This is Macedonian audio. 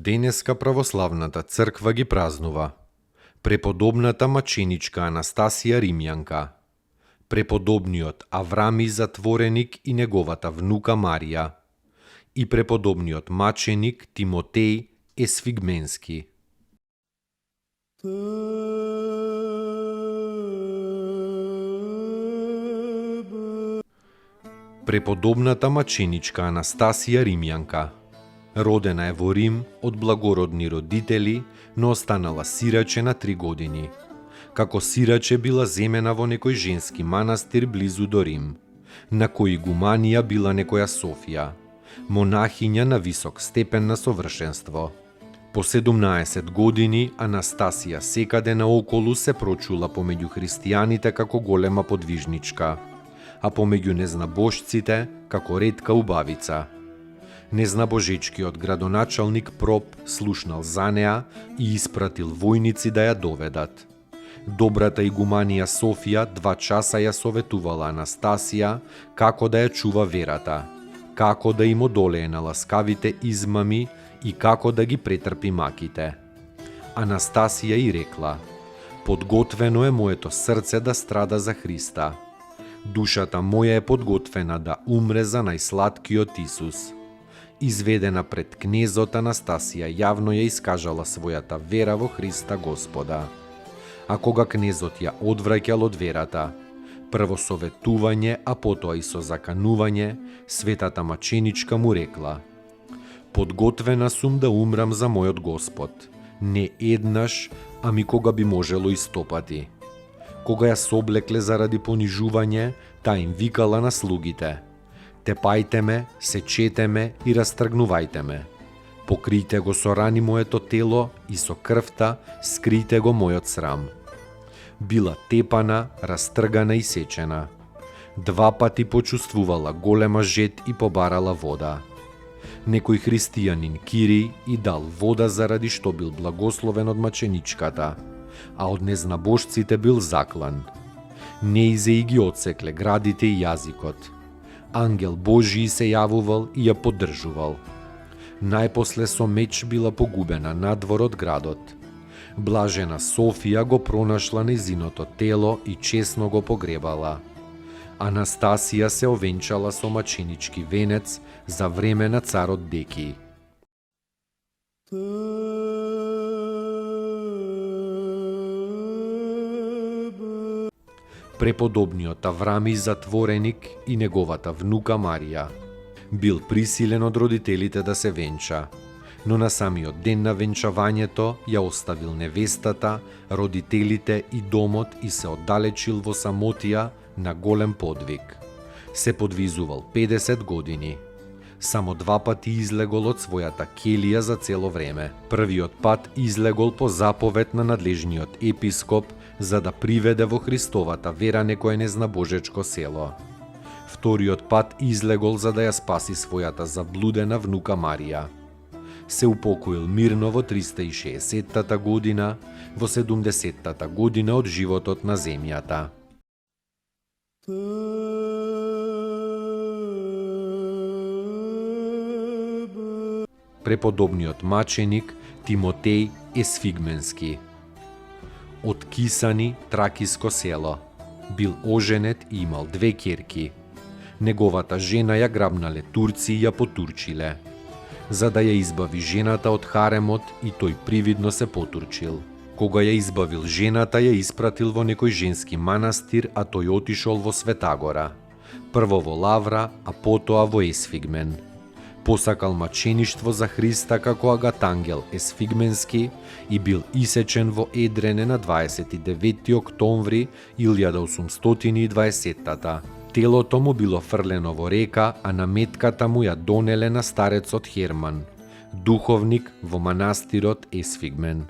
Денеска православната црква ги празнува преподобната маченичка Анастасија Римјанка, преподобниот Аврами Затвореник и неговата внука Марија и преподобниот маченик Тимотеј Есфигменски. Преподобната маченичка Анастасија Римјанка родена е во Рим од благородни родители, но останала сираче на 3 години. Како сираче била земена во некој женски манастир близу до Рим, на кој игуманија била некоја Софија, монахиња на висок степен на совршенство. По 17 години Анастасија секаде наоколу се прочула помеѓу христијаните како голема подвижничка, а помеѓу незнабожците како ретка убавица. Незнабожечкиот градоначалник Проб слушнал за неа и испратил војници да ја доведат. Добрата игуманија Софија 2 часа ја советувала Анастасија како да ја чува верата, како да им одолее на ласкавите измами и како да ги претрпи маките. Анастасија и рекла: "Подготвено е моето срце да страда за Христа. Душата моја е подготвена да умре за најслаткиот Исус." Изведена пред кнезот, Анастасија јавно ја искажала својата вера во Христа Господа. А кога кнезот ја одвраќал од верата, прво со ветување, а потоа и со заканување, светата маченичка му рекла: "Подготвена сум да умрам за мојот Господ, не еднаш, ами кога би можело и 100 пати." Кога ја соблекле заради понижување, та им викала на слугите: "Тепајте ме, сечете ме и растргнувајте ме. Покријте го со рани моето тело и со крвта скријте го мојот срам." Била тепана, растргана и сечена. 2 пати почувствувала голема жед и побарала вода. Некој христијанин Кири и дал вода заради што бил благословен од маченичката, а од незнабожците бил заклан. Неизе и ги одсекле градите и јазикот. Ангел Божји се јавувал и ја поддржувал. Најпосле со меч била погубена надвор од градот. Блажена Софија го пронашла нејзиното тело и чесно го погребала. Анастасија се овенчала со маченички венец за време на царот Деки. Преподобниот Аврами Затвореник и неговата внука Марија бил присилен од родителите да се венча, но на самиот ден на венчавањето ја оставил невестата, родителите и домот и се оддалечил во самотија на голем подвиг. Се подвизувал 50 години. Само 2 пати излегол од својата келија за цело време. Првиот пат излегол по заповед на надлежниот епископ за да приведе во Христовата вера некое незнабожечко село. Вториот пат излегол за да ја спаси својата заблудена внука Марија. Се упокоил мирно во 360-та година, во 70-та година од животот на земјата. Преподобниот маченик Тимотеј Есфигменски. Од Кисани, тракиско село. Бил оженет и имал 2 ќерки. Неговата жена ја грабнале турци и ја потурчиле. За да ја избави жената од харемот и тој привидно се потурчил. Кога ја избавил жената, ја испратил во некој женски манастир, а тој отишол во Светагора. Прво во Лавра, а потоа во Есфигмен. Посакал мачеништво за Христа како агатангел Есфигменски и бил исечен во Едрене на 29 октомври 1820. Телото му било фрлено во река, а наметката му ја донеле на старецот Херман, духовник во манастирот Есфигмен.